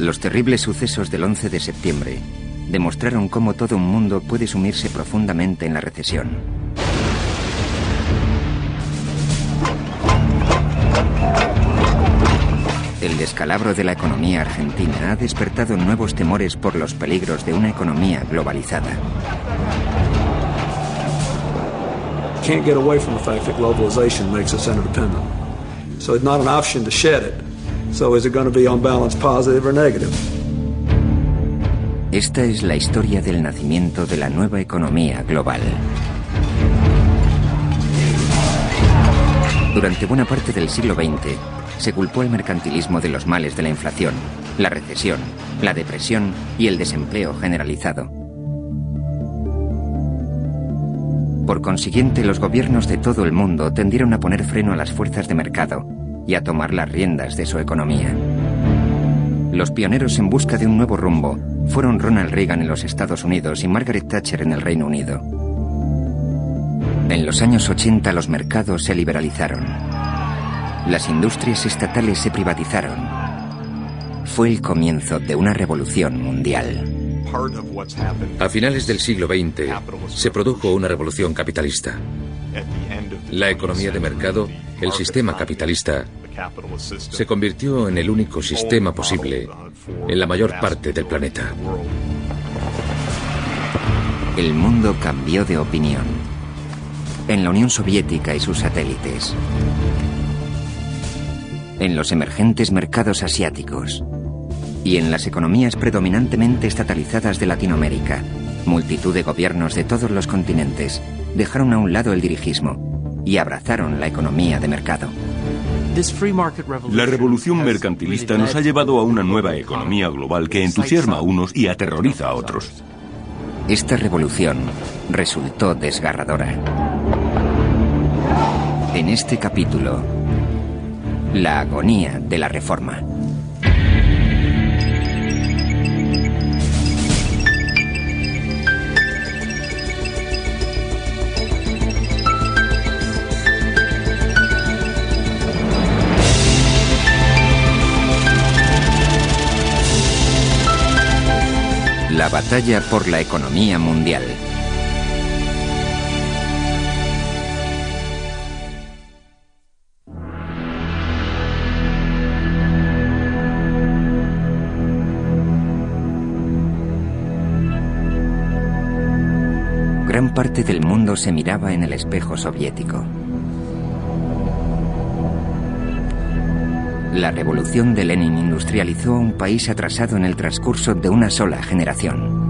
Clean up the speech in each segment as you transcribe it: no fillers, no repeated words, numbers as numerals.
Los terribles sucesos del 11 de septiembre demostraron cómo todo un mundo puede sumirse profundamente en la recesión. El descalabro de la economía argentina ha despertado nuevos temores por los peligros de una economía globalizada. Can't get away from the fact that globalization makes us interdependent. So it's not an option to shed it. So is it going to be on balance positive or negative? Esta es la historia del nacimiento de la nueva economía global. Durante buena parte del siglo XX, se culpó al mercantilismo de los males de la inflación, la recesión, la depresión y el desempleo generalizado. Por consiguiente, los gobiernos de todo el mundo tendieron a poner freno a las fuerzas de mercado y a tomar las riendas de su economía. Los pioneros en busca de un nuevo rumbo fueron Ronald Reagan en los Estados Unidos y Margaret Thatcher en el Reino Unido. En los años 80 los mercados se liberalizaron. Las industrias estatales se privatizaron. Fue el comienzo de una revolución mundial. A finales del siglo XX se produjo una revolución capitalista. La economía de mercado, el sistema capitalista, se convirtió en el único sistema posible en la mayor parte del planeta. El mundo cambió de opinión. En la Unión Soviética y sus satélites. En los emergentes mercados asiáticos. Y en las economías predominantemente estatalizadas de Latinoamérica, multitud de gobiernos de todos los continentes dejaron a un lado el dirigismo y abrazaron la economía de mercado. La revolución mercantilista nos ha llevado a una nueva economía global que entusiasma a unos y aterroriza a otros. Esta revolución resultó desgarradora. En este capítulo, la agonía de la reforma. La batalla por la economía mundial. Gran parte del mundo se miraba en el espejo soviético. La revolución de Lenin industrializó a un país atrasado en el transcurso de una sola generación.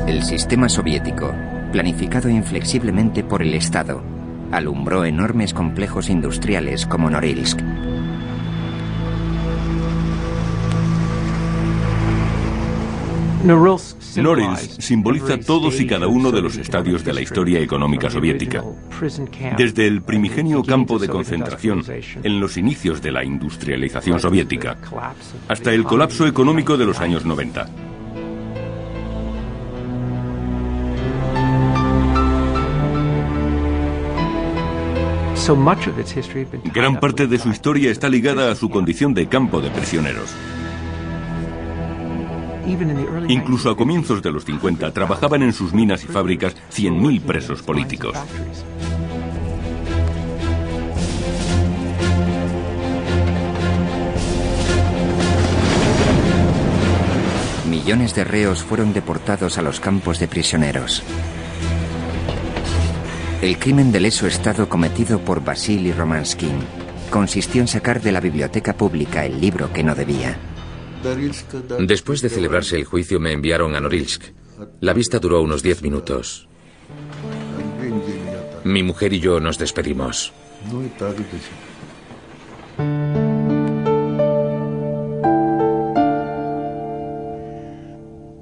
El sistema soviético, planificado inflexiblemente por el Estado, alumbró enormes complejos industriales como Norilsk. Norilsk simboliza todos y cada uno de los estadios de la historia económica soviética. Desde el primigenio campo de concentración, en los inicios de la industrialización soviética, hasta el colapso económico de los años 90. Gran parte de su historia está ligada a su condición de campo de prisioneros. Incluso a comienzos de los 50 trabajaban en sus minas y fábricas 100.000 presos políticos. Millones de reos fueron deportados a los campos de prisioneros. El crimen de leso estado cometido por Vasily Romanskin consistió en sacar de la biblioteca pública el libro que no debía. Después de celebrarse el juicio me enviaron a Norilsk. La vista duró unos 10 minutos. Mi mujer y yo nos despedimos.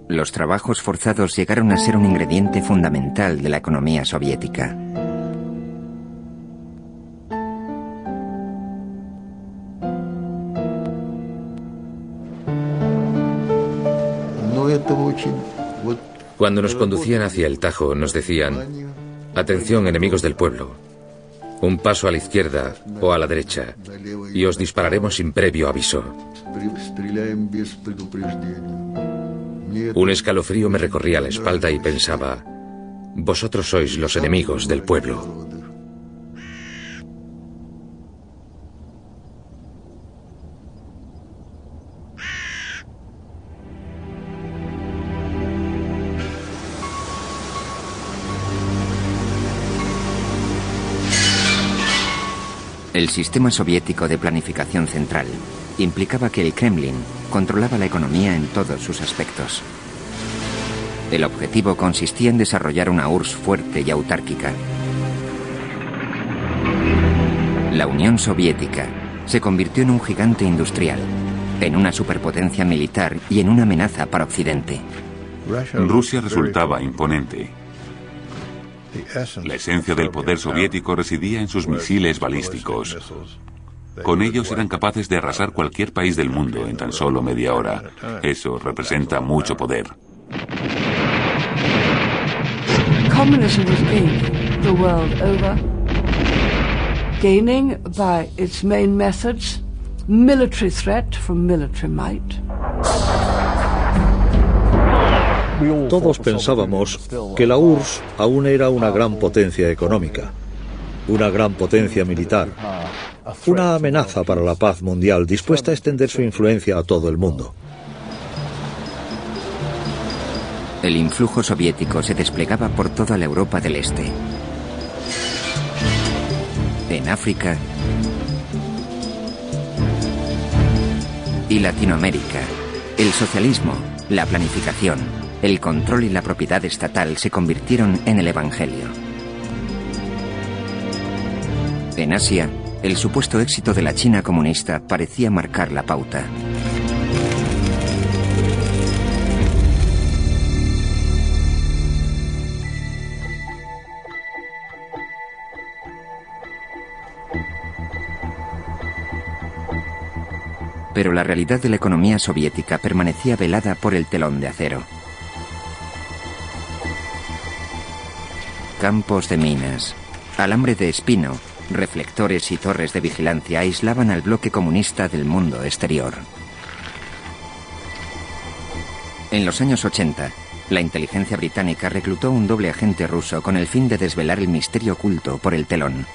Los trabajos forzados llegaron a ser un ingrediente fundamental de la economía soviética. Cuando nos conducían hacia el Tajo, nos decían: atención, enemigos del pueblo. Un paso a la izquierda o a la derecha y os dispararemos sin previo aviso. Un escalofrío me recorría la espalda y pensaba, vosotros sois los enemigos del pueblo. El sistema soviético de planificación central implicaba que el Kremlin controlaba la economía en todos sus aspectos. El objetivo consistía en desarrollar una URSS fuerte y autárquica. La Unión Soviética se convirtió en un gigante industrial, en una superpotencia militar y en una amenaza para Occidente. Rusia resultaba imponente. La esencia del poder soviético residía en sus misiles balísticos. Con ellos eran capaces de arrasar cualquier país del mundo en tan solo media hora. Eso representa mucho poder. Communism was gaining the world over, gaining by its main methods, military threat from military might. Todos pensábamos que la URSS aún era una gran potencia económica, una gran potencia militar, una amenaza para la paz mundial dispuesta a extender su influencia a todo el mundo. El influjo soviético se desplegaba por toda la Europa del Este. En África y Latinoamérica, el socialismo, la planificación, el control y la propiedad estatal se convirtieron en el Evangelio. En Asia, el supuesto éxito de la China comunista parecía marcar la pauta. Pero la realidad de la economía soviética permanecía velada por el telón de acero. Campos de minas, alambre de espino, reflectores y torres de vigilancia aislaban al bloque comunista del mundo exterior. En los años 80, la inteligencia británica reclutó un doble agente ruso con el fin de desvelar el misterio oculto por el telón.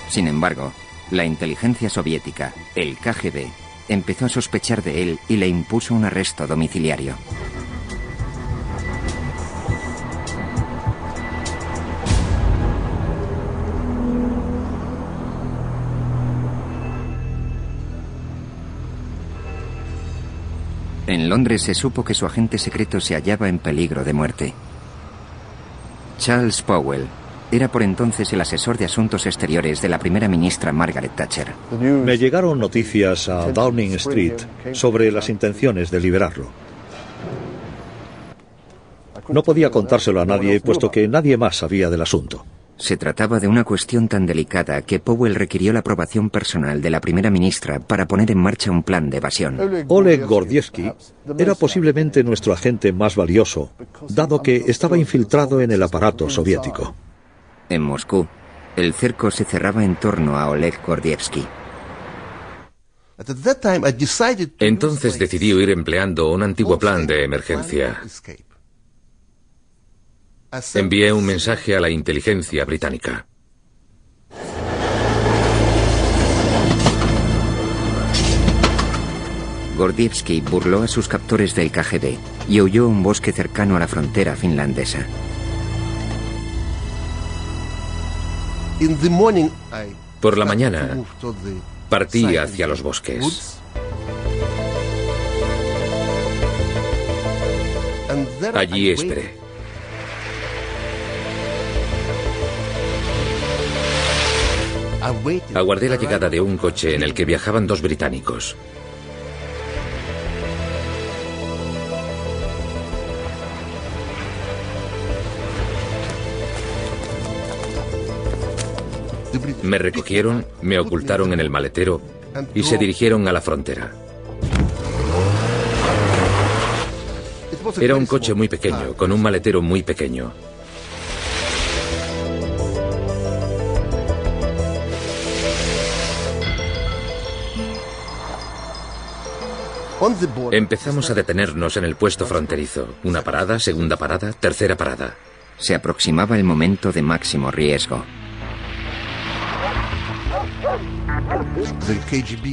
Sin embargo, la inteligencia soviética, el KGB, empezó a sospechar de él y le impuso un arresto domiciliario. En Londres se supo que su agente secreto se hallaba en peligro de muerte. Charles Powell era por entonces el asesor de asuntos exteriores de la primera ministra Margaret Thatcher. Me llegaron noticias a Downing Street sobre las intenciones de liberarlo. No podía contárselo a nadie, puesto que nadie más sabía del asunto. Se trataba de una cuestión tan delicada que Powell requirió la aprobación personal de la primera ministra para poner en marcha un plan de evasión. Oleg Gordievsky era posiblemente nuestro agente más valioso, dado que estaba infiltrado en el aparato soviético. En Moscú, el cerco se cerraba en torno a Oleg Gordievsky. Entonces decidí ir empleando un antiguo plan de emergencia. Envié un mensaje a la inteligencia británica. Gordievsky burló a sus captores del KGB y huyó a un bosque cercano a la frontera finlandesa. Por la mañana, partí hacia los bosques. Allí esperé. Aguardé la llegada de un coche en el que viajaban dos británicos. Me recogieron, me ocultaron en el maletero y se dirigieron a la frontera. Era un coche muy pequeño, con un maletero muy pequeño. Empezamos a detenernos en el puesto fronterizo. Una parada, segunda parada, tercera parada. Se aproximaba el momento de máximo riesgo.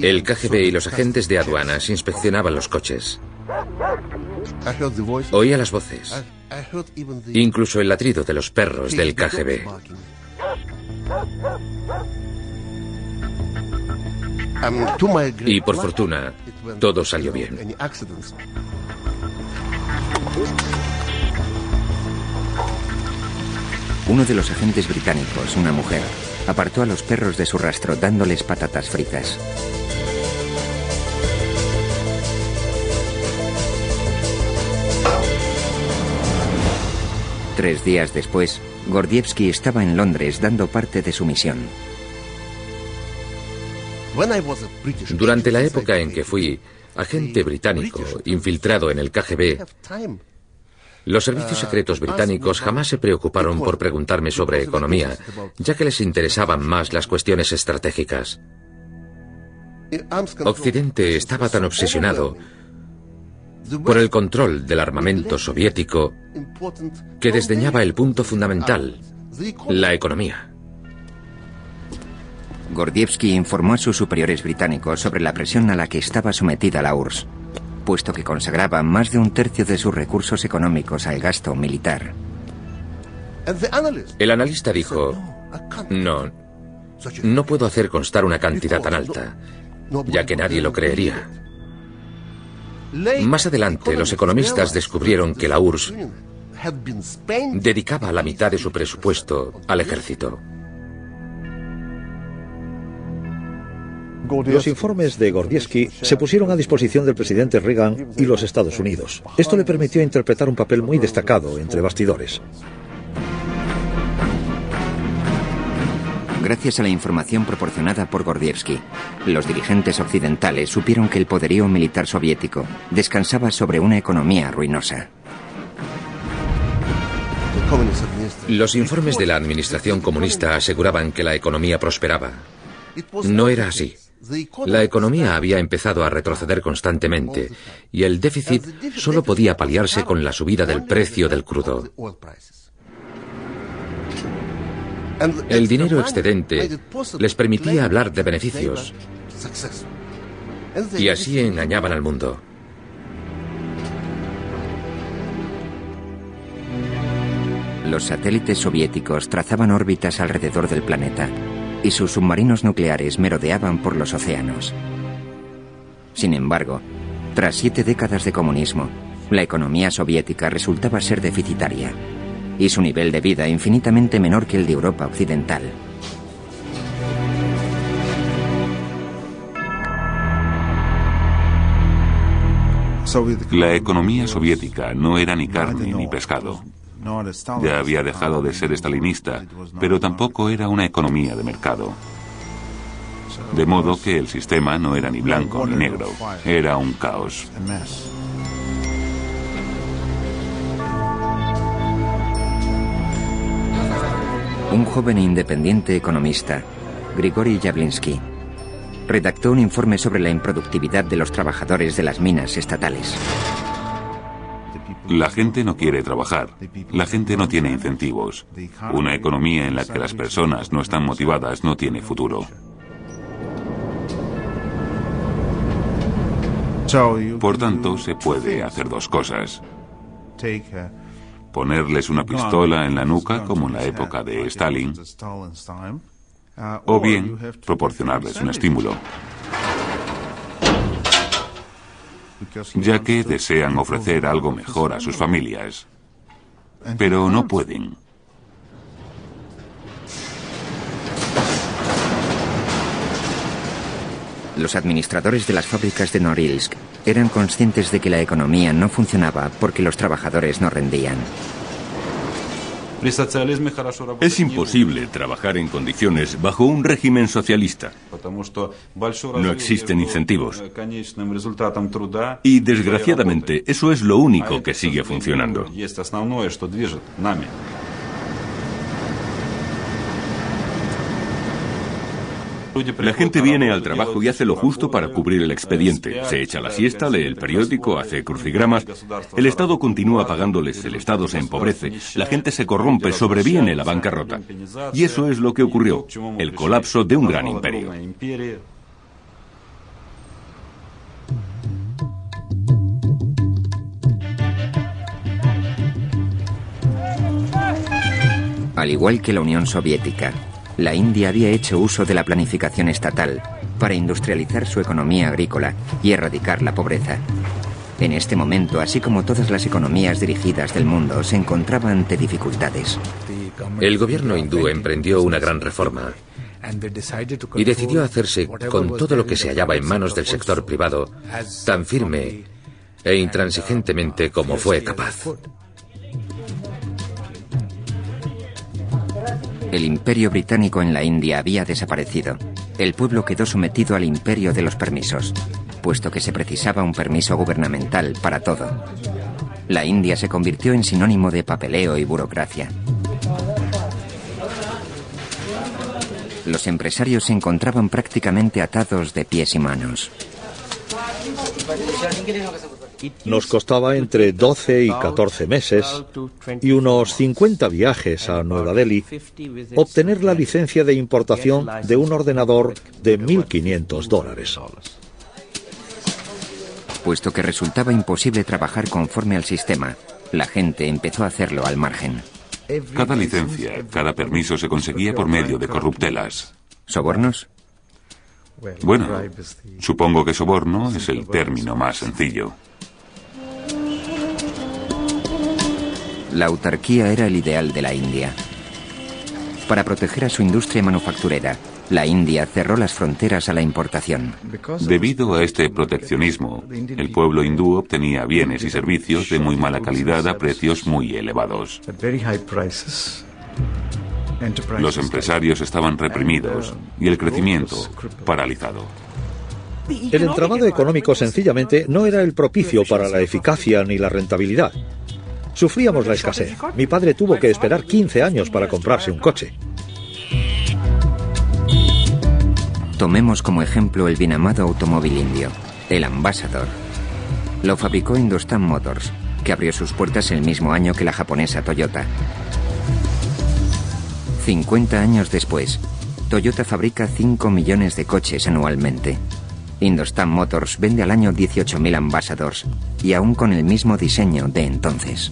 El KGB y los agentes de aduanas inspeccionaban los coches. Oía las voces, incluso el ladrido de los perros del KGB. Y por fortuna, todo salió bien. Uno de los agentes británicos, una mujer, apartó a los perros de su rastro dándoles patatas fritas. Tres días después, Gordievsky estaba en Londres dando parte de su misión. Durante la época en que fui agente británico infiltrado en el KGB, los servicios secretos británicos jamás se preocuparon por preguntarme sobre economía, ya que les interesaban más las cuestiones estratégicas. Occidente estaba tan obsesionado por el control del armamento soviético que desdeñaba el punto fundamental, la economía. Gordievsky informó a sus superiores británicos sobre la presión a la que estaba sometida la URSS, puesto que consagraba más de un tercio de sus recursos económicos al gasto militar. El analista dijo, no puedo hacer constar una cantidad tan alta, ya que nadie lo creería. Más adelante, los economistas descubrieron que la URSS dedicaba la mitad de su presupuesto al ejército. Los informes de Gordievsky se pusieron a disposición del presidente Reagan y los Estados Unidos. Esto le permitió interpretar un papel muy destacado entre bastidores. Gracias a la información proporcionada por Gordievsky, los dirigentes occidentales supieron que el poderío militar soviético descansaba sobre una economía ruinosa. Los informes de la administración comunista aseguraban que la economía prosperaba. No era así. La economía había empezado a retroceder constantemente y el déficit solo podía paliarse con la subida del precio del crudo. El dinero excedente les permitía hablar de beneficios y así engañaban al mundo. Los satélites soviéticos trazaban órbitas alrededor del planeta y sus submarinos nucleares merodeaban por los océanos. Sin embargo, tras 7 décadas de comunismo, la economía soviética resultaba ser deficitaria y su nivel de vida infinitamente menor que el de Europa occidental. La economía soviética no era ni carne ni pescado. Ya había dejado de ser estalinista, pero tampoco era una economía de mercado. De modo que el sistema no era ni blanco ni negro, era un caos. Un joven e independiente economista, Grigori Yavlinsky, redactó un informe sobre la improductividad de los trabajadores de las minas estatales. La gente no quiere trabajar, la gente no tiene incentivos. Una economía en la que las personas no están motivadas no tiene futuro. Por tanto, se puede hacer dos cosas. Ponerles una pistola en la nuca, como en la época de Stalin, o bien proporcionarles un estímulo, ya que desean ofrecer algo mejor a sus familias, pero no pueden. Los administradores de las fábricas de Norilsk eran conscientes de que la economía no funcionaba porque los trabajadores no rendían. Es imposible trabajar en condiciones bajo un régimen socialista. No existen incentivos. Y desgraciadamente eso es lo único que sigue funcionando. La gente viene al trabajo y hace lo justo para cubrir el expediente. Se echa la siesta, lee el periódico, hace crucigramas. El Estado continúa pagándoles, el Estado se empobrece, la gente se corrompe, sobreviene la bancarrota. Y eso es lo que ocurrió, el colapso de un gran imperio. Al igual que la Unión Soviética, la India había hecho uso de la planificación estatal para industrializar su economía agrícola y erradicar la pobreza. En este momento, así como todas las economías dirigidas del mundo, se encontraba ante dificultades. El gobierno hindú emprendió una gran reforma y decidió hacerse con todo lo que se hallaba en manos del sector privado, tan firme e intransigentemente como fue capaz. El imperio británico en la India había desaparecido. El pueblo quedó sometido al imperio de los permisos, puesto que se precisaba un permiso gubernamental para todo. La India se convirtió en sinónimo de papeleo y burocracia. Los empresarios se encontraban prácticamente atados de pies y manos. Nos costaba entre 12 y 14 meses y unos 50 viajes a Nueva Delhi obtener la licencia de importación de un ordenador de $1.500. Puesto que resultaba imposible trabajar conforme al sistema, la gente empezó a hacerlo al margen. Cada licencia, cada permiso se conseguía por medio de corruptelas. ¿Sobornos? Bueno, supongo que soborno es el término más sencillo. La autarquía era el ideal de la India. Para proteger a su industria manufacturera, la India cerró las fronteras a la importación. Debido a este proteccionismo, el pueblo hindú obtenía bienes y servicios de muy mala calidad a precios muy elevados. Los empresarios estaban reprimidos y el crecimiento paralizado. El entramado económico sencillamente no era el propicio para la eficacia ni la rentabilidad. Sufríamos la escasez. Mi padre tuvo que esperar 15 años para comprarse un coche. Tomemos como ejemplo el bien amado automóvil indio, el Ambassador. Lo fabricó Hindustan Motors, que abrió sus puertas el mismo año que la japonesa Toyota. 50 años después, Toyota fabrica 5 millones de coches anualmente. Hindustan Motors vende al año 18.000 Ambassadors, y aún con el mismo diseño de entonces.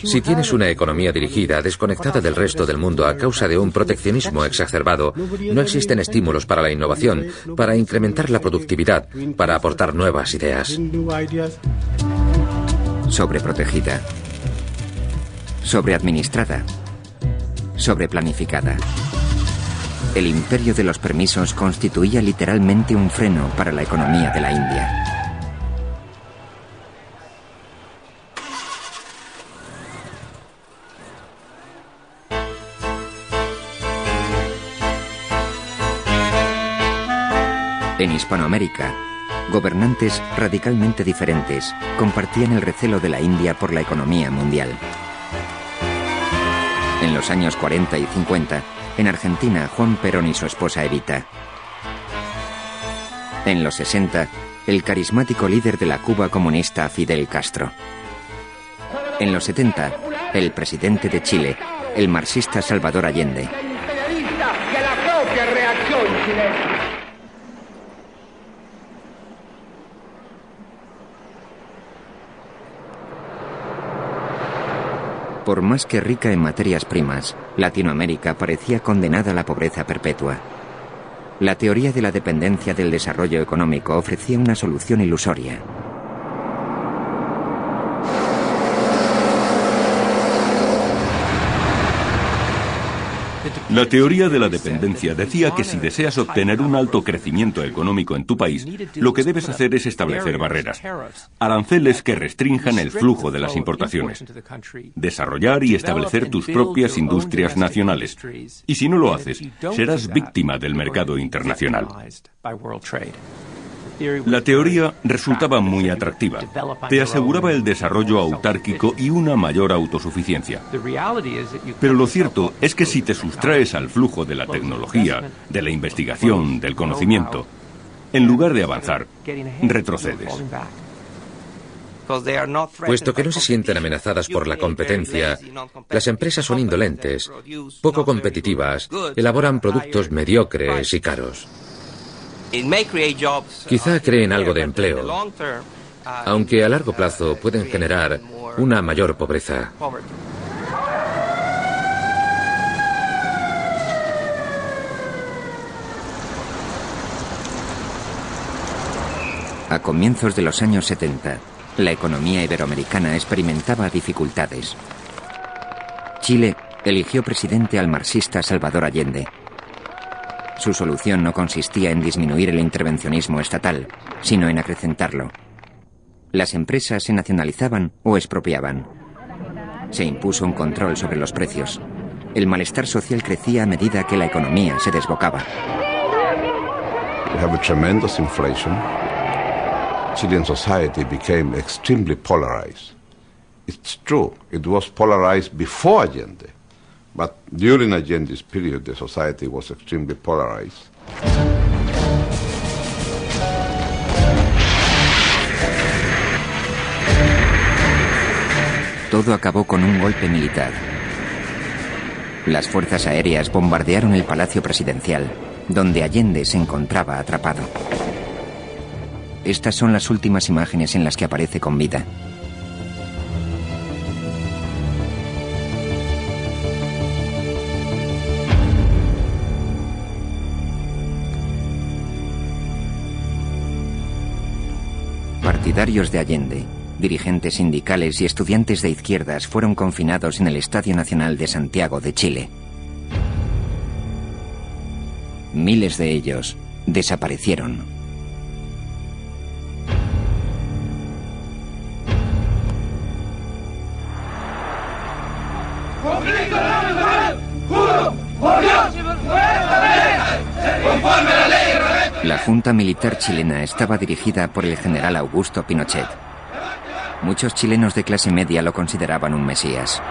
Si tienes una economía dirigida, desconectada del resto del mundo a causa de un proteccionismo exacerbado, no existen estímulos para la innovación, para incrementar la productividad, para aportar nuevas ideas. Sobreprotegida. Sobreadministrada. Sobreplanificada. El imperio de los permisos constituía literalmente un freno para la economía de la India. En Hispanoamérica, gobernantes radicalmente diferentes compartían el recelo de la India por la economía mundial. En los años 40 y 50, en Argentina, Juan Perón y su esposa Evita. En los 60, el carismático líder de la Cuba comunista Fidel Castro. En los 70, el presidente de Chile, el marxista Salvador Allende. Por más que rica en materias primas, Latinoamérica parecía condenada a la pobreza perpetua. La teoría de la dependencia del desarrollo económico ofrecía una solución ilusoria. La teoría de la dependencia decía que si deseas obtener un alto crecimiento económico en tu país, lo que debes hacer es establecer barreras, aranceles que restrinjan el flujo de las importaciones, desarrollar y establecer tus propias industrias nacionales. Y si no lo haces, serás víctima del mercado internacional. La teoría resultaba muy atractiva. Te aseguraba el desarrollo autárquico y una mayor autosuficiencia. Pero lo cierto es que si te sustraes al flujo de la tecnología, de la investigación, del conocimiento, en lugar de avanzar, retrocedes. Puesto que no se sienten amenazadas por la competencia, las empresas son indolentes, poco competitivas, elaboran productos mediocres y caros. Quizá creen algo de empleo, aunque a largo plazo pueden generar una mayor pobreza. A comienzos de los años 70, la economía iberoamericana experimentaba dificultades. Chile eligió presidente al marxista Salvador Allende. Su solución no consistía en disminuir el intervencionismo estatal, sino en acrecentarlo. Las empresas se nacionalizaban o expropiaban. Se impuso un control sobre los precios. El malestar social crecía a medida que la economía se desbocaba. We have a tremendous inflation. Chilean society became extremely polarized. It's true, it was polarized before Allende. But during Allende's period, the society was extremely polarized. Todo acabó con un golpe militar. Las fuerzas aéreas bombardearon el Palacio Presidencial, donde Allende se encontraba atrapado. Estas son las últimas imágenes en las que aparece con vida. Partidarios de Allende, dirigentes sindicales y estudiantes de izquierdas fueron confinados en el Estadio Nacional de Santiago de Chile. Miles de ellos desaparecieron. La junta militar chilena estaba dirigida por el general Augusto Pinochet. Muchos chilenos de clase media lo consideraban un mesías.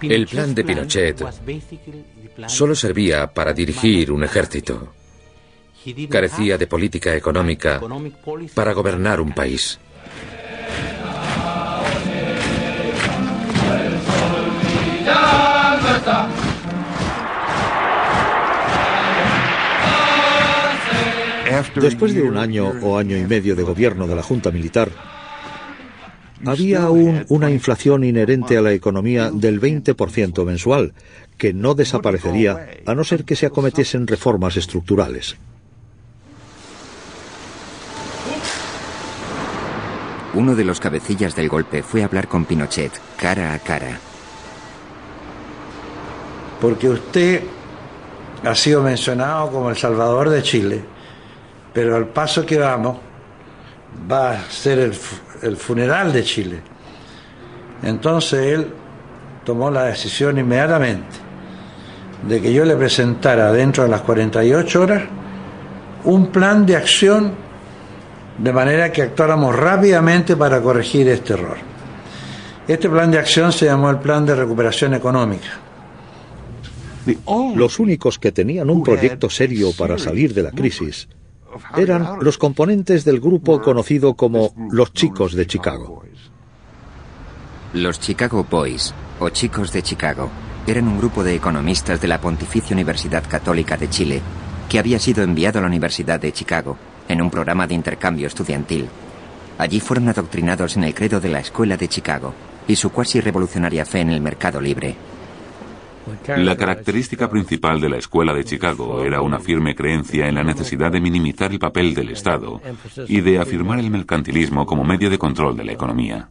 El plan de Pinochet solo servía para dirigir un ejército. Carecía de política económica para gobernar un país. Después de un año o año y medio de gobierno de la Junta Militar, había aún una inflación inherente a la economía del 20% mensual, que no desaparecería a no ser que se acometiesen reformas estructurales. Uno de los cabecillas del golpe fue hablar con Pinochet, cara a cara. Porque usted ha sido mencionado como el Salvador de Chile, pero al paso que vamos va a ser el funeral de Chile. Entonces él tomó la decisión inmediatamente de que yo le presentara dentro de las 48 horas un plan de acción de manera que actuáramos rápidamente para corregir este error. Este plan de acción se llamó el Plan de Recuperación Económica. Los únicos que tenían un proyecto serio para salir de la crisis eran los componentes del grupo conocido como los Chicos de Chicago. Los Chicago Boys, o Chicos de Chicago, eran un grupo de economistas de la Pontificia Universidad Católica de Chile que había sido enviado a la Universidad de Chicago en un programa de intercambio estudiantil. Allí fueron adoctrinados en el credo de la Escuela de Chicago y su cuasi revolucionaria fe en el mercado libre. La característica principal de la Escuela de Chicago era una firme creencia en la necesidad de minimizar el papel del Estado y de afirmar el mercantilismo como medio de control de la economía.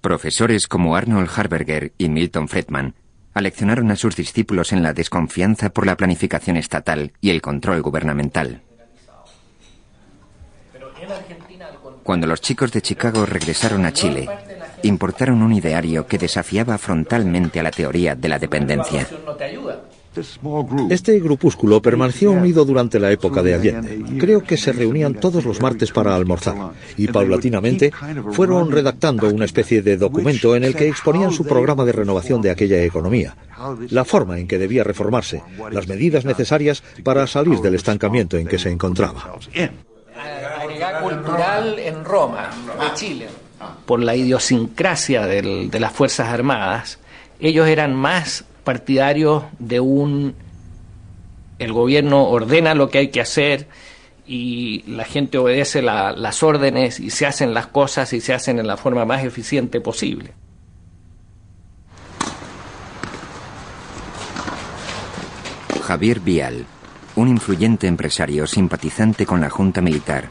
Profesores como Arnold Harberger y Milton Friedman aleccionaron a sus discípulos en la desconfianza por la planificación estatal y el control gubernamental. Cuando los chicos de Chicago regresaron a Chile, importaron un ideario que desafiaba frontalmente a la teoría de la dependencia. Este grupúsculo permaneció unido durante la época de Allende. Creo que se reunían todos los martes para almorzar y paulatinamente fueron redactando una especie de documento en el que exponían su programa de renovación de aquella economía, la forma en que debía reformarse, las medidas necesarias para salir del estancamiento en que se encontraba. La cultural en Roma, de Chile, por la idiosincrasia de las Fuerzas Armadas, ellos eran más partidarios de el gobierno ordena lo que hay que hacer y la gente obedece las órdenes y se hacen las cosas y se hacen en la forma más eficiente posible. Javier Vial, un influyente empresario simpatizante con la Junta Militar,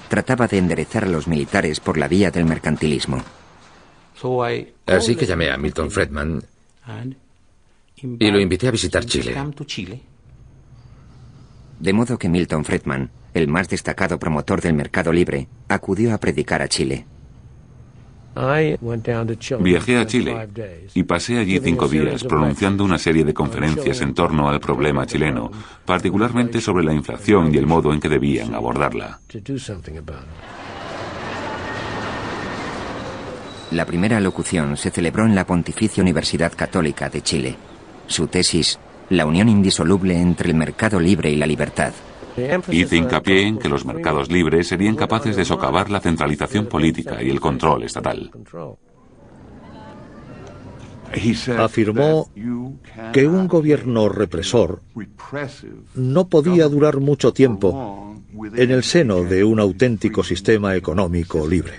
trataba de enderezar a los militares por la vía del mercantilismo. Así que llamé a Milton Friedman y lo invité a visitar Chile. De modo que Milton Friedman, el más destacado promotor del mercado libre, acudió a predicar a Chile. Viajé a Chile y pasé allí 5 días pronunciando una serie de conferencias en torno al problema chileno, particularmente sobre la inflación y el modo en que debían abordarla. La primera locución se celebró en la Pontificia Universidad Católica de Chile. Su tesis, la unión indisoluble entre el mercado libre y la libertad. Hice hincapié en que los mercados libres serían capaces de socavar la centralización política y el control estatal. Afirmó que un gobierno represor no podía durar mucho tiempo en el seno de un auténtico sistema económico libre.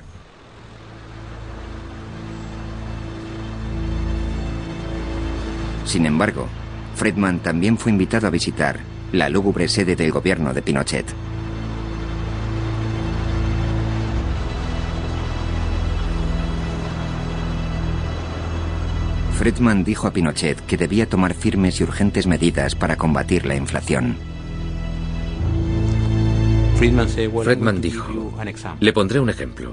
Sin embargo, Friedman también fue invitado a visitar la lúgubre sede del gobierno de Pinochet. Friedman dijo a Pinochet que debía tomar firmes y urgentes medidas para combatir la inflación. Friedman dijo, le pondré un ejemplo.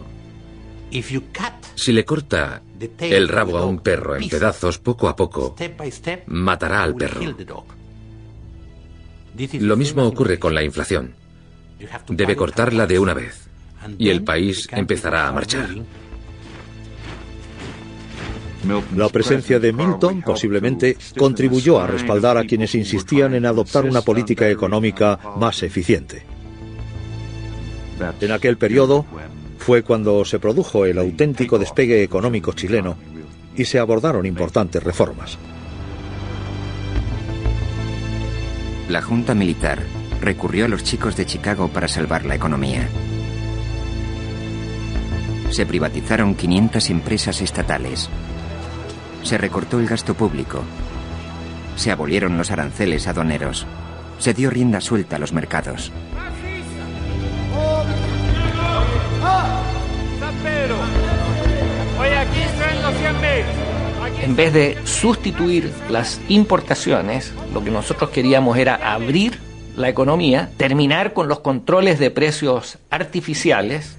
Si le corta el rabo a un perro en pedazos poco a poco, matará al perro. Lo mismo ocurre con la inflación. Debe cortarla de una vez y el país empezará a marchar. La presencia de Milton posiblemente contribuyó a respaldar a quienes insistían en adoptar una política económica más eficiente. En aquel periodo fue cuando se produjo el auténtico despegue económico chileno y se abordaron importantes reformas. La Junta Militar recurrió a los chicos de Chicago para salvar la economía. Se privatizaron 500 empresas estatales. Se recortó el gasto público. Se abolieron los aranceles aduaneros. Se dio rienda suelta a los mercados. En vez de sustituir las importaciones, lo que nosotros queríamos era abrir la economía, terminar con los controles de precios artificiales.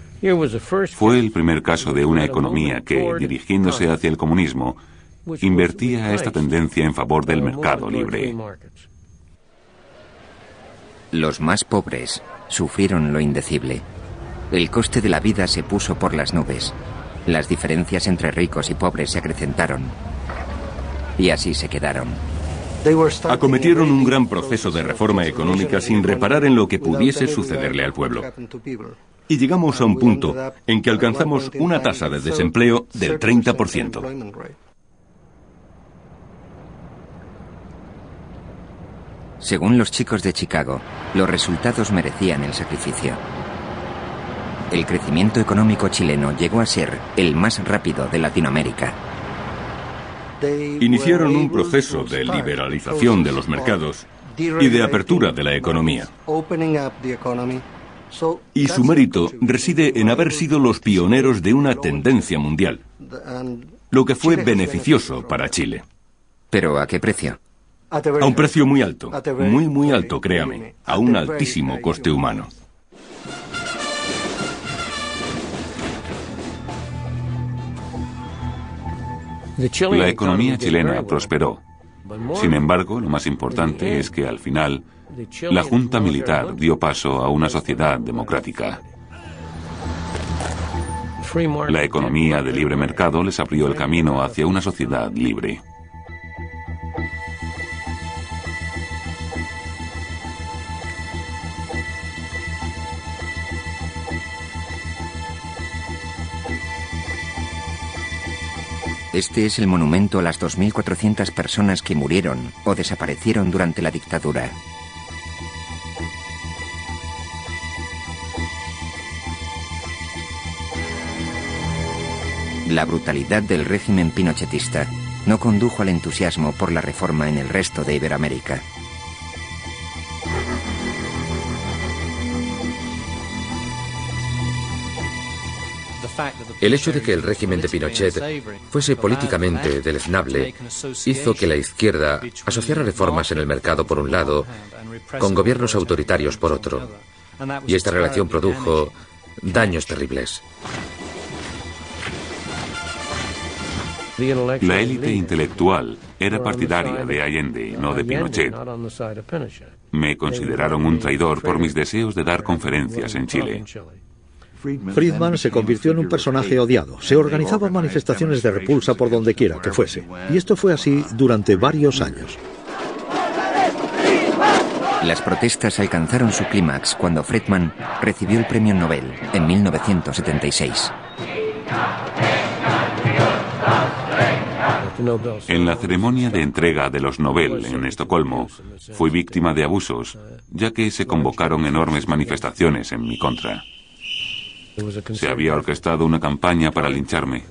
Fue el primer caso de una economía que, dirigiéndose hacia el comunismo, invertía esta tendencia en favor del mercado libre. Los más pobres sufrieron lo indecible. El coste de la vida se puso por las nubes. Las diferencias entre ricos y pobres se acrecentaron. Y así se quedaron. Acometieron un gran proceso de reforma económica sin reparar en lo que pudiese sucederle al pueblo. Y llegamos a un punto en que alcanzamos una tasa de desempleo del 30%. Según los chicos de Chicago, los resultados merecían el sacrificio. El crecimiento económico chileno llegó a ser el más rápido de Latinoamérica. Iniciaron un proceso de liberalización de los mercados y de apertura de la economía. Y su mérito reside en haber sido los pioneros de una tendencia mundial, lo que fue beneficioso para Chile. ¿Pero a qué precio? A un precio muy alto, muy alto, créame, a un altísimo coste humano. La economía chilena prosperó. Sin embargo, lo más importante es que al final, la junta militar dio paso a una sociedad democrática. La economía de libre mercado les abrió el camino hacia una sociedad libre. Este es el monumento a las 2.400 personas que murieron o desaparecieron durante la dictadura. La brutalidad del régimen pinochetista no condujo al entusiasmo por la reforma en el resto de Iberoamérica. El hecho de que el régimen de Pinochet fuese políticamente deleznable hizo que la izquierda asociara reformas en el mercado por un lado con gobiernos autoritarios por otro. Y esta relación produjo daños terribles. La élite intelectual era partidaria de Allende y no de Pinochet. Me consideraron un traidor por mis deseos de dar conferencias en Chile. Friedman se convirtió en un personaje odiado. Se organizaban manifestaciones de repulsa por donde quiera que fuese. Y esto fue así durante varios años. Las protestas alcanzaron su clímax cuando Friedman recibió el premio Nobel en 1976. En la ceremonia de entrega de los Nobel en Estocolmo, fui víctima de abusos, ya que se convocaron enormes manifestaciones en mi contra. Se había orquestado una campaña para lincharme.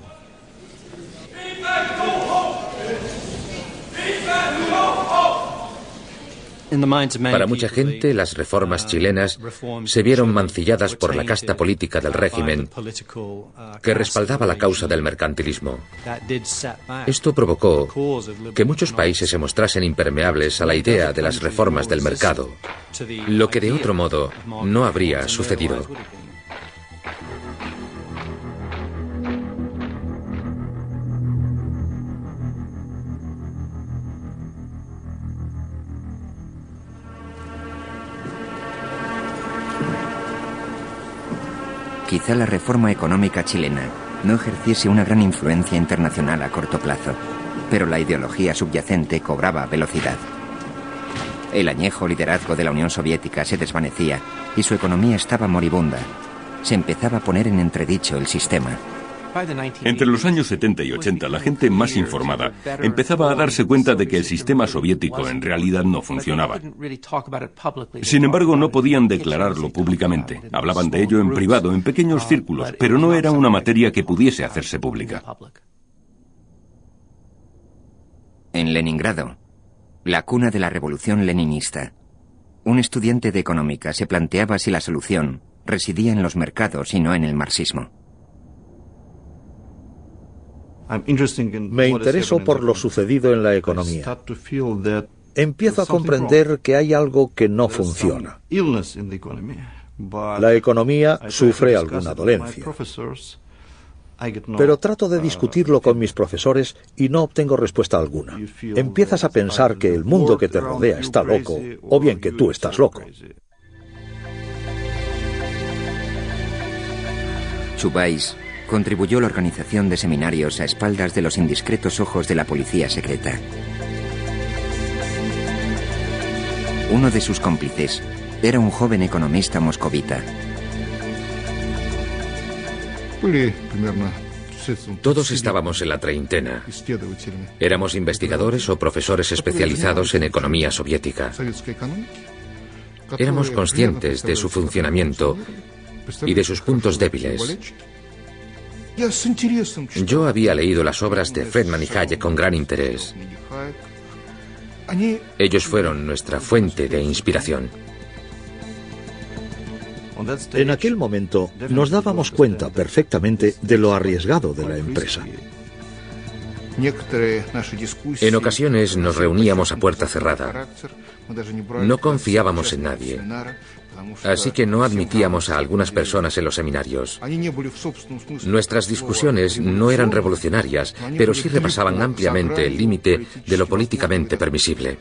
Para mucha gente, las reformas chilenas se vieron mancilladas por la casta política del régimen que respaldaba la causa del mercantilismo. Esto provocó que muchos países se mostrasen impermeables a la idea de las reformas del mercado, lo que de otro modo no habría sucedido. Quizá la reforma económica chilena no ejerciese una gran influencia internacional a corto plazo, pero la ideología subyacente cobraba velocidad. El añejo liderazgo de la Unión Soviética se desvanecía y su economía estaba moribunda. Se empezaba a poner en entredicho el sistema. Entre los años 70 y 80, la gente más informada empezaba a darse cuenta de que el sistema soviético en realidad no funcionaba. Sin embargo, no podían declararlo públicamente. Hablaban de ello en privado, en pequeños círculos, pero no era una materia que pudiese hacerse pública. En Leningrado, la cuna de la revolución leninista, un estudiante de económica se planteaba si la solución residía en los mercados y no en el marxismo. Me intereso por lo sucedido en la economía. Empiezo a comprender que hay algo que no funciona. La economía sufre alguna dolencia. Pero trato de discutirlo con mis profesores y no obtengo respuesta alguna. Empiezas a pensar que el mundo que te rodea está loco, o bien que tú estás loco. Chubais contribuyó a la organización de seminarios a espaldas de los indiscretos ojos de la policía secreta. Uno de sus cómplices era un joven economista moscovita. Todos estábamos en la treintena. Éramos investigadores o profesores especializados en economía soviética. Éramos conscientes de su funcionamiento y de sus puntos débiles. Yo había leído las obras de Friedman y Hayek con gran interés. Ellos fueron nuestra fuente de inspiración. En aquel momento nos dábamos cuenta perfectamente de lo arriesgado de la empresa. En ocasiones nos reuníamos a puerta cerrada. No confiábamos en nadie, así que no admitíamos a algunas personas en los seminarios. Nuestras discusiones no eran revolucionarias, pero sí repasaban ampliamente el límite de lo políticamente permisible.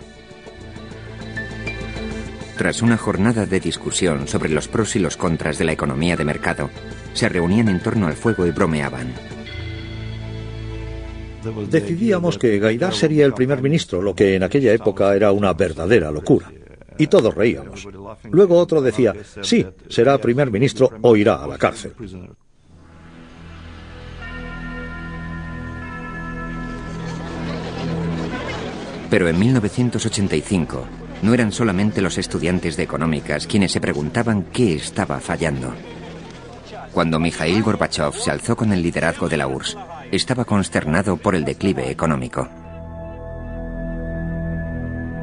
Tras una jornada de discusión sobre los pros y los contras de la economía de mercado, se reunían en torno al fuego y bromeaban. Decidíamos que Gaidar sería el primer ministro, lo que en aquella época era una verdadera locura. Y todos reíamos. Luego otro decía, sí, será primer ministro o irá a la cárcel. Pero en 1985 no eran solamente los estudiantes de económicas quienes se preguntaban qué estaba fallando. Cuando Mikhail Gorbachev se alzó con el liderazgo de la URSS, estaba consternado por el declive económico.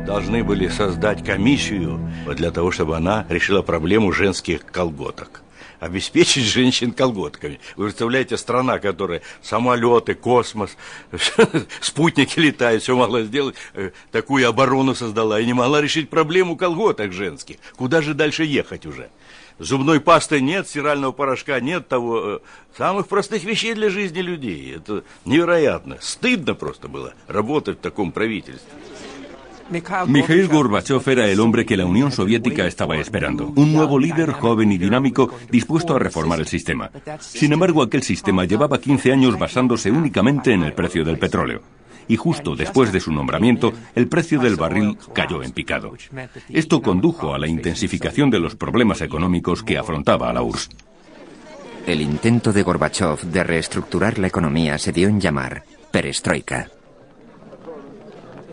Должны были создать комиссию для того, чтобы она решила проблему женских колготок. Обеспечить женщин колготками. Вы представляете, страна, которая самолеты, космос, спутники летают, все могла сделать, такую оборону создала и не могла решить проблему колготок женских. Куда же дальше ехать уже? Зубной пасты нет, стирального порошка нет, того самых простых вещей для жизни людей. Это невероятно. Стыдно просто было работать в таком правительстве. Mikhail Gorbachev era el hombre que la Unión Soviética estaba esperando. Un nuevo líder joven y dinámico dispuesto a reformar el sistema. Sin embargo, aquel sistema llevaba 15 años basándose únicamente en el precio del petróleo. Y justo después de su nombramiento, el precio del barril cayó en picado. Esto condujo a la intensificación de los problemas económicos que afrontaba a la URSS. El intento de Gorbachev de reestructurar la economía se dio en llamar perestroika.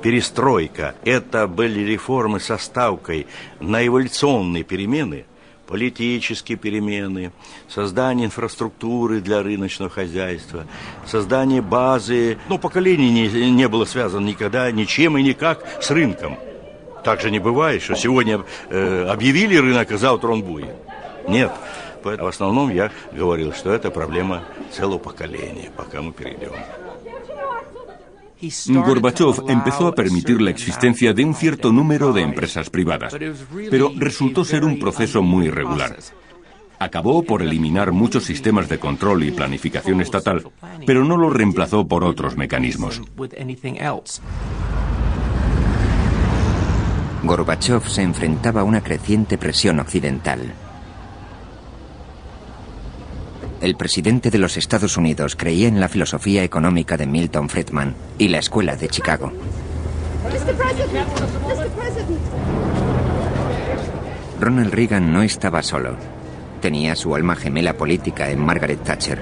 Перестройка – это были реформы со ставкой на эволюционные перемены, политические перемены, создание инфраструктуры для рыночного хозяйства, создание базы. Но поколение не было связано никогда ничем и никак с рынком. Так же не бывает, что сегодня объявили рынок, а завтра он будет. Нет. В основном я говорил, что это проблема целого поколения, пока мы перейдем. Gorbachev empezó a permitir la existencia de un cierto número de empresas privadas, pero resultó ser un proceso muy irregular. Acabó por eliminar muchos sistemas de control y planificación estatal, pero no los reemplazó por otros mecanismos. Gorbachev se enfrentaba a una creciente presión occidental. El presidente de los Estados Unidos creía en la filosofía económica de Milton Friedman y la Escuela de Chicago. Ronald Reagan no estaba solo. Tenía su alma gemela política en Margaret Thatcher.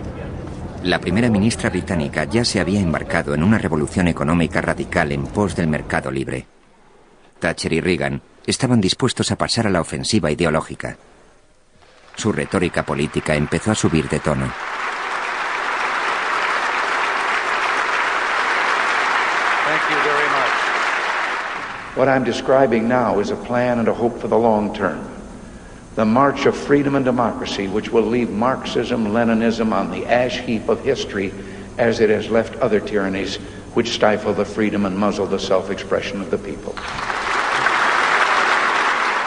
La primera ministra británica ya se había embarcado en una revolución económica radical en pos del mercado libre. Thatcher y Reagan estaban dispuestos a pasar a la ofensiva ideológica. Su retórica política empezó a subir de tono. Thank you very much. What I'm describing now is a plan and a hope for the long term. The march of freedom and democracy which will leave Marxism, Leninism on the ash heap of history as it has left other tyrannies which stifle the freedom and muzzle the self-expression of the people.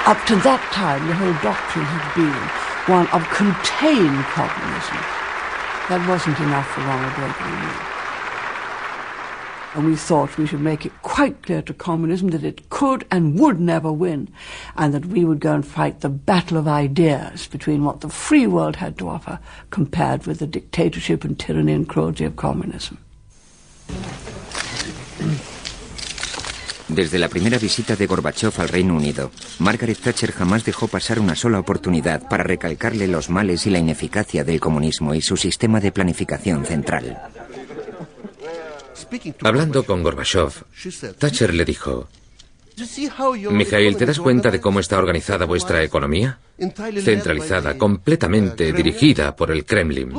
Up to that time, the whole doctrine had been one of contained communism. That wasn't enough for Ronald Reagan. And we thought we should make it quite clear to communism that it could and would never win, and that we would go and fight the battle of ideas between what the free world had to offer compared with the dictatorship and tyranny and cruelty of communism. Desde la primera visita de Gorbachev al Reino Unido, Margaret Thatcher jamás dejó pasar una sola oportunidad para recalcarle los males y la ineficacia del comunismo y su sistema de planificación central. Hablando con Gorbachev, Thatcher le dijo: Mijail, ¿te das cuenta de cómo está organizada vuestra economía? Centralizada, completamente dirigida por el Kremlin.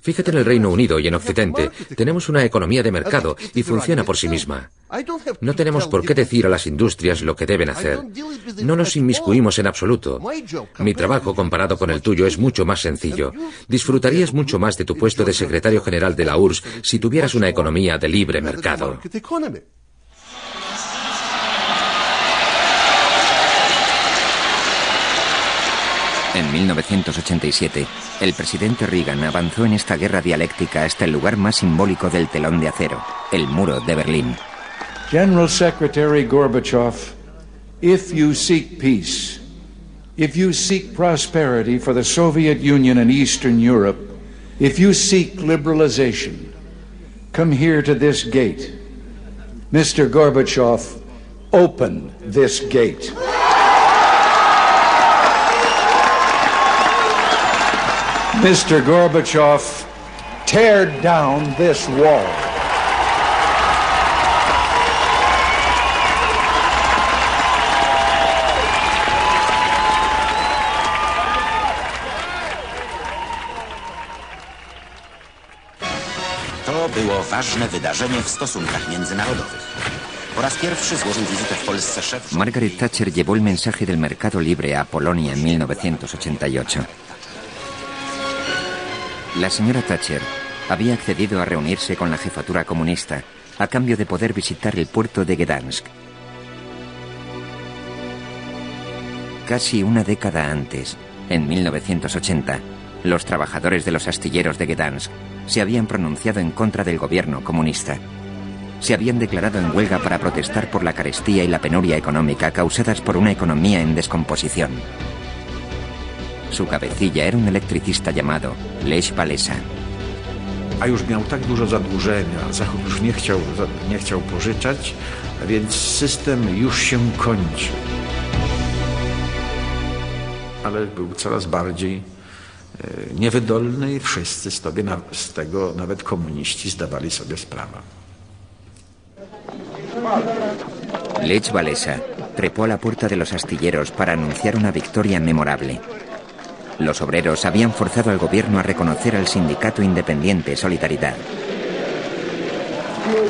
Fíjate en el Reino Unido y en Occidente. Tenemos una economía de mercado y funciona por sí misma. No tenemos por qué decir a las industrias lo que deben hacer. No nos inmiscuimos en absoluto. Mi trabajo comparado con el tuyo es mucho más sencillo. Disfrutarías mucho más de tu puesto de secretario general de la URSS si tuvieras una economía de libre mercado. En 1987, el presidente Reagan avanzó en esta guerra dialéctica hasta el lugar más simbólico del telón de acero, el muro de Berlín. General Secretary Gorbachev, if you seek peace, if you seek prosperity for the Soviet Union and Eastern Europe, if you seek liberalization, come here to this gate. Mr. Gorbachev, open this gate. Mr. Gorbachev, tear down this wall. To było ważne wydarzenie w stosunkach międzynarodowych. Po raz pierwszy złożył wizytę w Polsce szef... Margaret Thatcher llevó el mensaje del mercado libre a Polonia en 1988. La señora Thatcher había accedido a reunirse con la jefatura comunista a cambio de poder visitar el puerto de Gdansk. Casi una década antes, en 1980, los trabajadores de los astilleros de Gdansk se habían pronunciado en contra del gobierno comunista. Se habían declarado en huelga para protestar por la carestía y la penuria económica causadas por una economía en descomposición. Su cabecilla era un electricista llamado Lech Walesa. A już miał tak dużo zadłużenia, Zachód już nie chciał pożyczać, a więc system już się kończy. Ale był coraz bardziej niewydolny i wszyscy z tego, nawet komuniści, zdawali sobie sprawę. Lech Walesa trepó a la puerta de los astilleros para anunciar una victoria memorable. Los obreros habían forzado al gobierno a reconocer al sindicato independiente Solidaridad.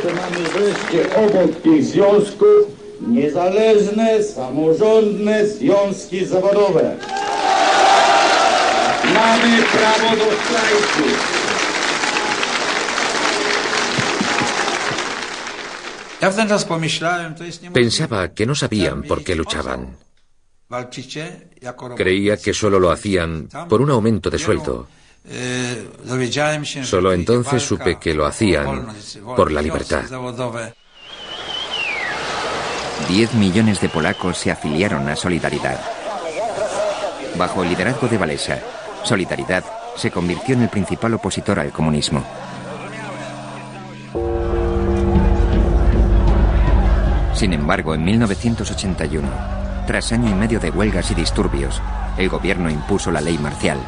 Mamy wreszcie obok tych związków niezależne, samorządne związki zawodowe. Mamy prawo do strajku. Pensaba que no sabían por qué luchaban. Creía que solo lo hacían por un aumento de sueldo. Solo entonces supe que lo hacían por la libertad. 10 millones de polacos se afiliaron a Solidaridad. Bajo el liderazgo de Walesa, Solidaridad se convirtió en el principal opositor al comunismo. Sin embargo, en 1981, tras año y medio de huelgas y disturbios, el gobierno impuso la ley marcial.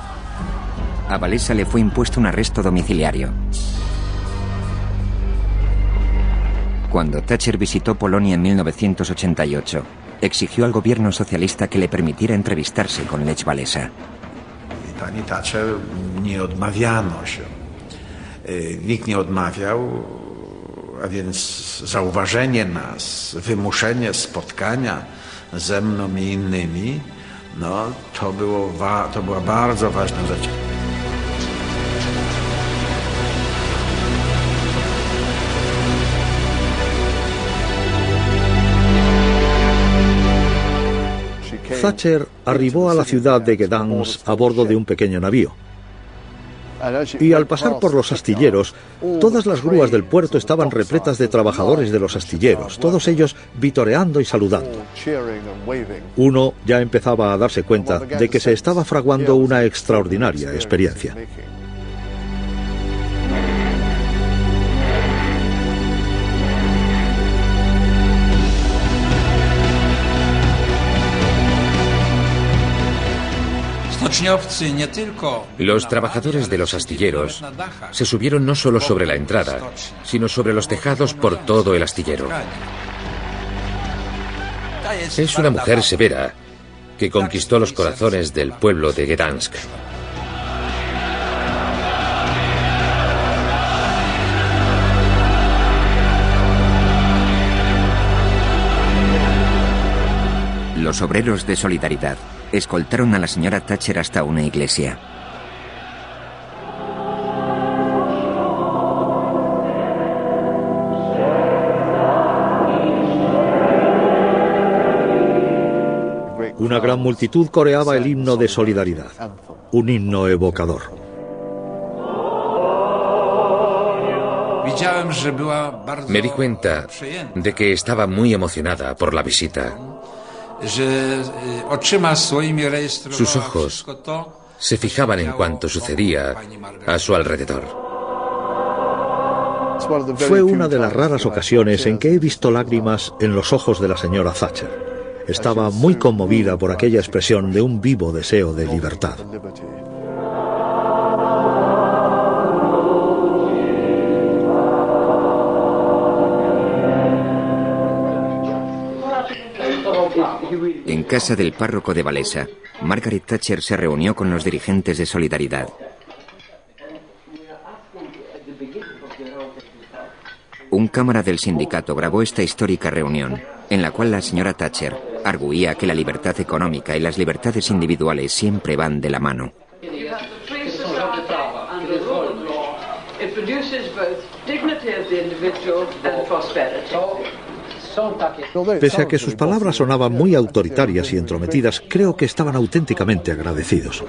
A Walesa le fue impuesto un arresto domiciliario. Cuando Thatcher visitó Polonia en 1988, exigió al gobierno socialista que le permitiera entrevistarse con Lech Walesa. Pani Thatcher nie odmawiano się. Nikt nie odmawiał, a więc zauważenie nas, wymuszenie spotkania ze mną i innymi, no to była bardzo ważna rzecz. Thatcher arribó a la ciudad de Gdansk a bordo de un pequeño navío. Y al pasar por los astilleros, todas las grúas del puerto estaban repletas de trabajadores de los astilleros, todos ellos vitoreando y saludando. Uno ya empezaba a darse cuenta de que se estaba fraguando una extraordinaria experiencia. Los trabajadores de los astilleros se subieron no solo sobre la entrada, sino sobre los tejados por todo el astillero. Es una mujer severa que conquistó los corazones del pueblo de Gdansk. Los obreros de Solidaridad escoltaron a la señora Thatcher hasta una iglesia. Una gran multitud coreaba el himno de Solidaridad, un himno evocador. Me di cuenta de que estaba muy emocionada por la visita. Sus ojos se fijaban en cuanto sucedía a su alrededor. Fue una de las raras ocasiones en que he visto lágrimas en los ojos de la señora Thatcher. Estaba muy conmovida por aquella expresión de un vivo deseo de libertad. En casa del párroco de Walesa, Margaret Thatcher se reunió con los dirigentes de Solidaridad. Un cámara del sindicato grabó esta histórica reunión, en la cual la señora Thatcher arguía que la libertad económica y las libertades individuales siempre van de la mano. Pese a que sus palabras sonaban muy autoritarias y entrometidas, creo que estaban auténticamente agradecidos.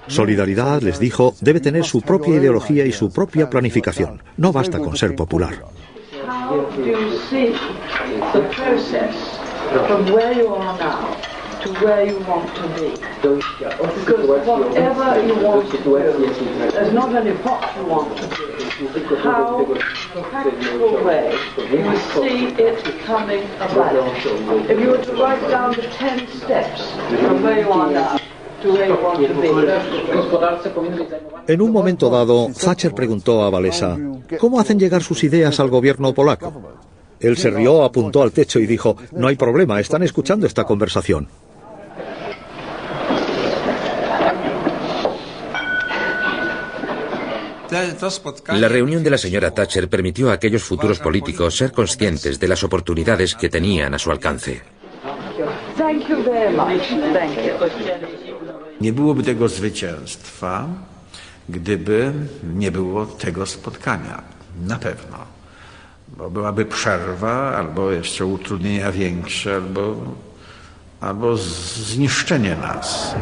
Solidaridad, les dijo, debe tener su propia ideología y su propia planificación. No basta con ser popular. To where you want to be. Because whatever you want to do, there's not only what you want to do, how, practical way, you see it coming about. If you were to write down the 10 steps from where you are now to where you want to be. En un momento dado, Thatcher preguntó a Walesa, ¿cómo hacen llegar sus ideas al gobierno polaco? Él se rió, apuntó al techo y dijo, no hay problema, están escuchando esta conversación. La reunión de la señora Thatcher permitió a aquellos futuros políticos ser conscientes de las oportunidades que tenían a su alcance. Nie byłoby tego zwycięstwa, gdyby nie było tego spotkania. Na pewno. Bo byłaby przerwa, albo jeszcze utrudnienia większe, albo zniszczenie nas.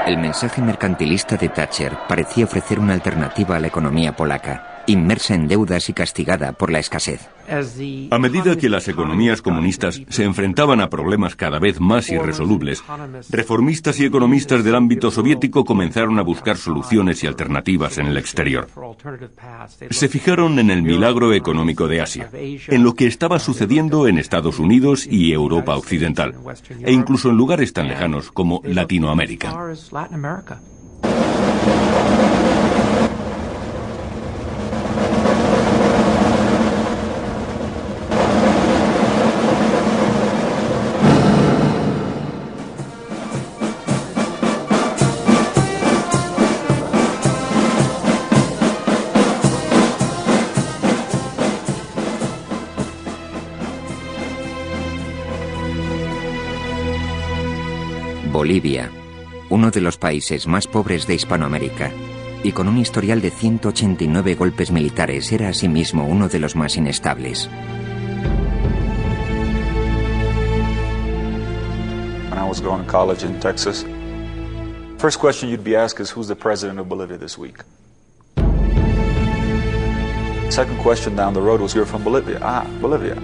El mensaje mercantilista de Thatcher parecía ofrecer una alternativa a la economía polaca, inmersa en deudas y castigada por la escasez. A medida que las economías comunistas se enfrentaban a problemas cada vez más irresolubles, reformistas y economistas del ámbito soviético comenzaron a buscar soluciones y alternativas en el exterior. Se fijaron en el milagro económico de Asia, en lo que estaba sucediendo en Estados Unidos y Europa Occidental, e incluso en lugares tan lejanos como Latinoamérica. Bolivia, uno de los países más pobres de Hispanoamérica, y con un historial de 189 golpes militares, era asimismo uno de los más inestables. When I was going to college in Texas, first question you'd be asked is, who's the president of Bolivia this week? Second question down the road was, you're from Bolivia. Ah, Bolivia.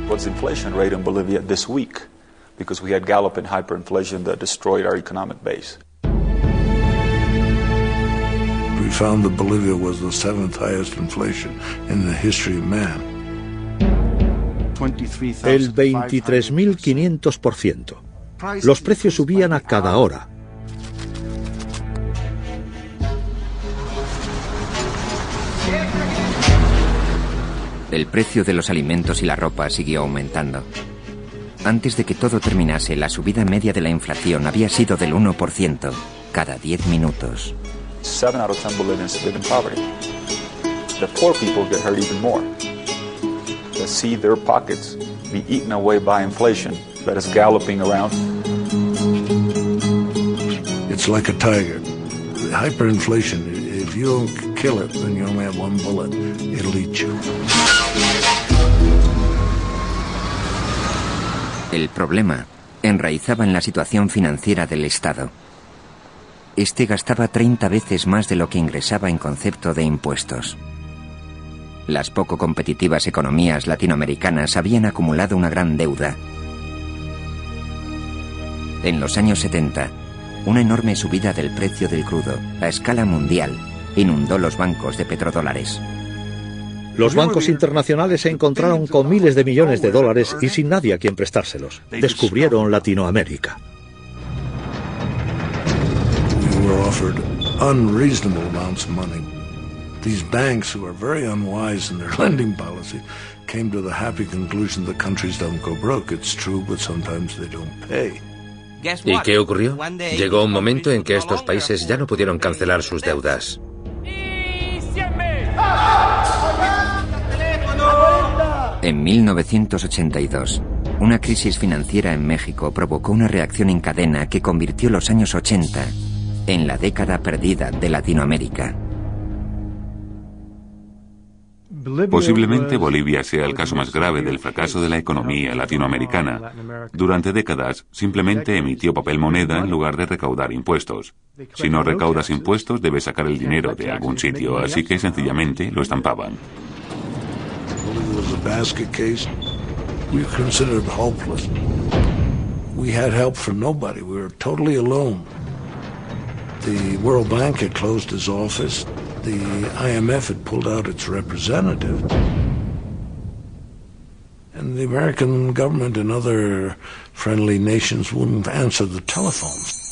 What's the inflation rate in Bolivia this week? Because we had galloping hyperinflation that destroyed our economic base. We found that Bolivia was the 7th highest inflation in the history of man. El 23.500%. Los precios subían a cada hora. El precio de los alimentos y la ropa siguió aumentando. Antes de que todo terminase, la subida media de la inflación había sido del 1% cada 10 minutos. 7 out of 10 Bolivians live in poverty. The poor people get hurt even more. They see their pockets be eaten away by inflation that is galloping around. It's like a tiger. Hyperinflation, if you don't kill it, then you only have one bullet. It'll eat you. El problema enraizaba en la situación financiera del Estado. Este gastaba 30 veces más de lo que ingresaba en concepto de impuestos. Las poco competitivas economías latinoamericanas habían acumulado una gran deuda. En los años 70, una enorme subida del precio del crudo a escala mundial inundó los bancos de petrodólares. Los bancos internacionales se encontraron con miles de millones de dólares y sin nadie a quien prestárselos. Descubrieron Latinoamérica. We were offered unreasonable amounts of money. These banks, who are very unwise in their lending policy, came to the happy conclusion that countries don't go broke. It's true, but sometimes they don't pay. ¿Y qué ocurrió? Llegó un momento en que estos países ya no pudieron cancelar sus deudas. En 1982, una crisis financiera en México provocó una reacción en cadena que convirtió los años 80 en la década perdida de Latinoamérica. Posiblemente Bolivia sea el caso más grave del fracaso de la economía latinoamericana. Durante décadas simplemente emitió papel moneda en lugar de recaudar impuestos. Si no recaudas impuestos, debes sacar el dinero de algún sitio, así que sencillamente lo estampaban. Was a basket case. We were considered hopeless. We had help from nobody. We were totally alone. The World Bank had closed its office. The IMF had pulled out its representative. And the American government and other friendly nations wouldn't answer the telephones.